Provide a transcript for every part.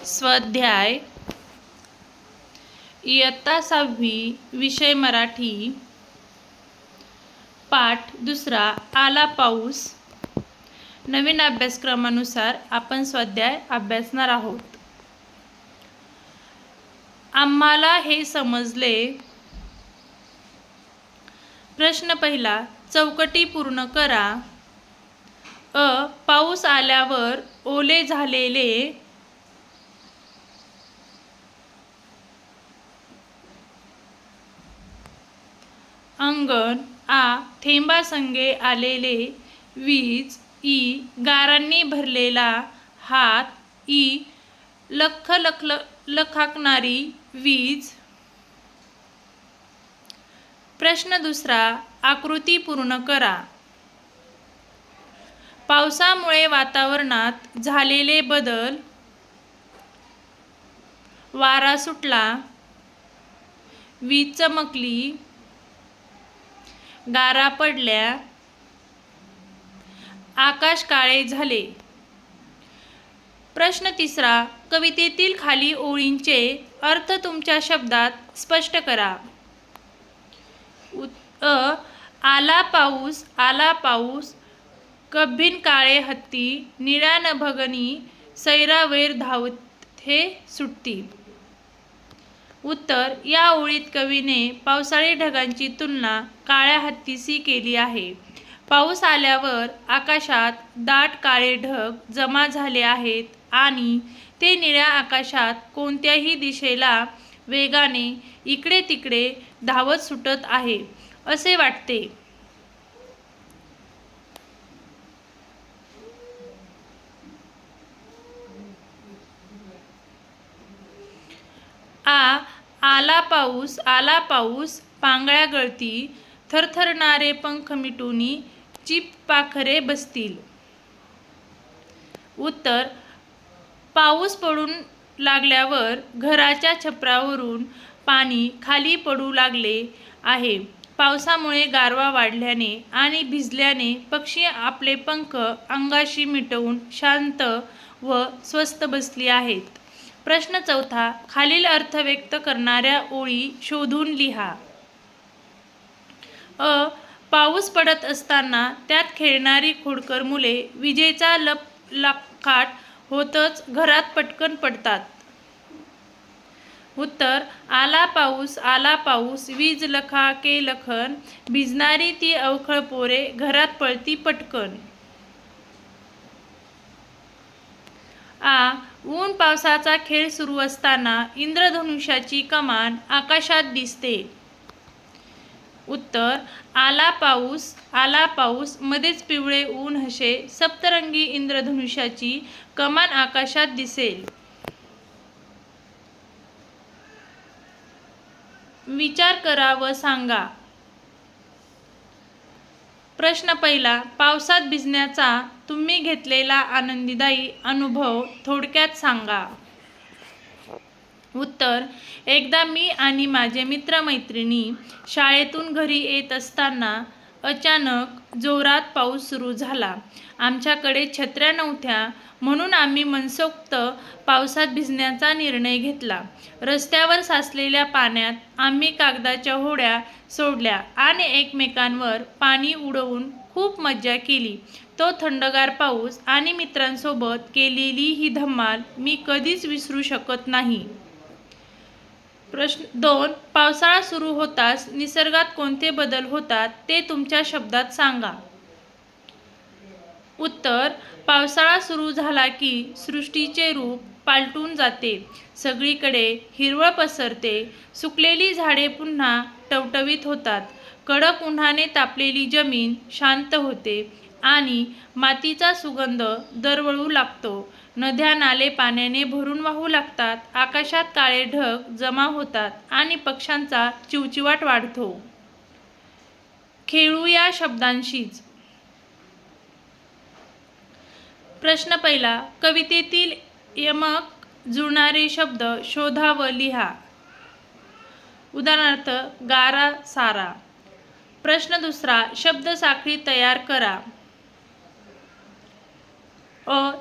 स्वाध्याय इयत्ता 6वी विषय मराठी पाठ 2 आला पाऊस। नवीन अभ्यासक्रमानुसार आपण स्वाध्याय अभ्यासणार आहोत। आम्हाला हे समजले। प्रश्न पहिला, चौकटी पूर्ण करा। पाऊस आल्यावर ओले झालेले अंगण। थेंबासंगे आलेले वीज। गारांनी भरलेला हात। लख लखाकणारी वीज। प्रश्न दुसरा, आकृती पूर्ण करा। पावसामुळे वातावरणात झालेले बदल। वारा सुटला। वीज चमकली। गारा पडल्या। आकाश काळे झाले। प्रश्न तिसरा, कवितेतील खालील ओळींचे अर्थ तुमच्या शब्दात स्पष्ट करा। आला पाऊस, आला पाऊस, कब्बीन काळे हत्ती, निळ्या नभगणी सैरावैर धावते सुटती। उत्तर, या ओळीत कवीने पावसाळी ढगांची तुलना काळ्या हत्तीशी केली आहे। पाऊस आल्यावर आकाशात दाट काळे ढग जमा झाले आहेत आणि ते निळ्या आकाशात कोणत्याही दिशेला वेगाने इकडे तिकडे धावत सुटत आहे असे वाटते। आला पाऊस, आला पाऊस, पांगळ्या गळती, थरथरणारे पंख मिटूनी चिपाखरे बसतील। उत्तर, पाऊस पडून लागल्यावर घराच्या छपरावरून पाणी खाली पडू लागले आहे। पावसामुळे गारवा वाढल्याने आणि भिजल्याने पक्षी आपले पंख अंगाशी मिटवून शांत व स्वस्थ बसली आहेत। प्रश्न चौथा, खालील अर्थ व्यक्त करणाऱ्या ओळी शोधून लिहा। पाऊस पडत असताना त्यात खेळणारी खोडकर मुले विजेचा लपलाट होतच घरात पटकन पडतात। उत्तर, आला पाऊस, आला पाऊस, वीज लखाके लखन, भिजणारी ती अवखळ पोरे घरात पळती पटकन। ऊन पावसाचा खेळ सुरू असताना इंद्रधनुष्याची कमान आकाशात दिसते। उत्तर, आला पाऊस, आला पाऊस, मध्येच पिवळे ऊन हसे, सप्तरंगी इंद्रधनुष्याची कमान आकाशात दिसेल। विचार करा व सांगा। प्रश्न पहिला, पावसात भिजण्याचा तुम्ही घेतलेला आनंददायी अनुभव थोडक्यात सांगा। उत्तर, एकदा मी आणि माझे मित्रमैत्रिणी शाळेतून घरी येत असताना अचानक जोरात पाऊस सुरू झाला। आमच्याकडे छत्र्या नव्हत्या म्हणून आम्ही मनसोक्त पावसात भिजण्याचा निर्णय घेतला। रस्त्यावर साचलेल्या पाण्यात आम्ही कागदाच्या होड्या सोडल्या आणि एकमेकांवर पाणी उडवून खूप मज्जा केली। तो थंडगार पाऊस आणि मित्रांसोबत केलेली ही धमाल मी कधीच विसरू शकत नाही। प्रश्न 2, पावसाळा सुरू होताच निसर्गात कोणते बदल होतात ते तुमच्या शब्दात सांगा। उत्तर, पावसाळा सुरू झाला की सृष्टीचे रूप पालटून जाते। सगळीकडे हिरवळ पसरते। सुकलेली झाडे पुन्हा टवटवीत होतात। कडक उन्हाने तापलेली जमीन शांत होते आणि मातीचा सुगंध दरवळू लागतो। नद्या नाले पाण्याने भरून वाहू लागतात। आकाशात काळे ढग जमा होतात आणि पक्ष्यांचा चिवचिवाट वाढतो। खेळूया शब्दांशीच। प्रश्न पहिला, कवितेतील यमक जुळणारे शब्द शोधा व लिहा। उदाहरणार्थ, गारा, सारा। प्रश्न दुसरा, शब्दसाखळी तयार करा।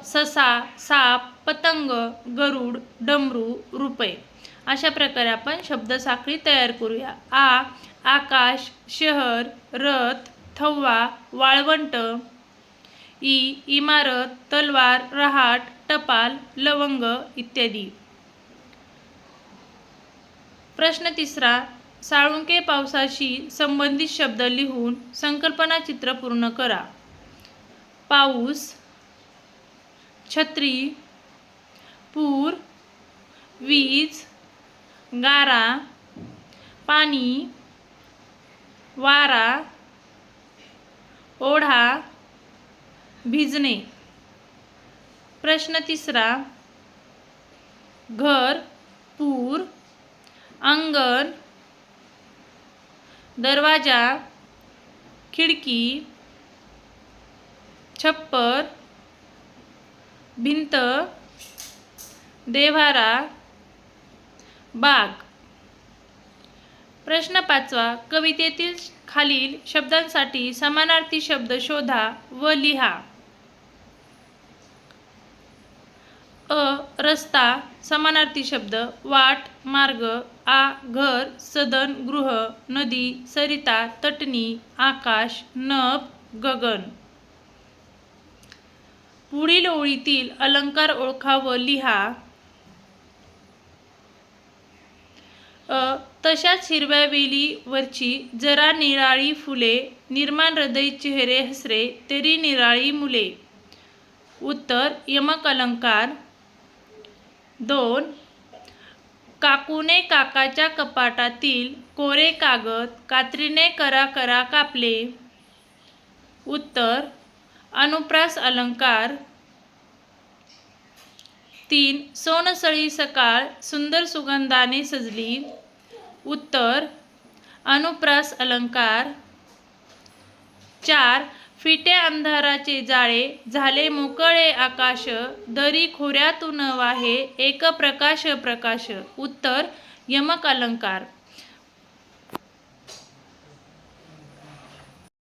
ससा, साप, पतंग, गरुड, डमरू, रुपये. अशा प्रकारे आपण शब्दसाखळी तयार करूया. आकाश, शहर, रथ, थव्वा, वाळवंट. इमारत, तलवार, रहाट, टपाल, लवंग इत्यादी. प्रश्न तिसरा, साळुंके पावसाशी संबंधित शब्द लिहून संकल्पना चित्र पूर्ण करा. पाऊस, छत्री, पूर, वीज, गारा, पाणी, वारा, ओढा, भिजणे. प्रश्न तिसरा, घर, पूर, अंगण, दरवाजा, खिडकी, छप्पर, भिंत, देव्हारा, बाग. प्रश्न पाचवा, कवितेतील खालील शब्दांसाठी समानार्थी शब्द शोधा व लिहा. रस्ता समानार्थी शब्द वाट, मार्ग. घर, सदन, गृह. नदी, सरिता, तटणी, आकाश, नभ, गगन. पुढील ओळीतील अलंकार ओळखा व लिहा. तशाच हिरव्या वेलीवरची जरा निराळी फुले, निर्माण हृदय चेहरे हसरे, तरी निराळी मुले. उत्तर यमक अलंकार. 2. काकूने काकाच्या कपाटातील कोरे कागद कात्रीने करा करा कापले. उत्तर अनुप्रास अलंकार. 3. सोनसळी सकाळ सुंदर सुगंधाने सजली. उत्तर अनुप्रास अलंकार. 4. फिट्या अंधाराचे जाळे झाले मोकळे आकाश, दरी खोऱ्यातून वाहे एक प्रकाश प्रकाश. उत्तर यमक अलंकार.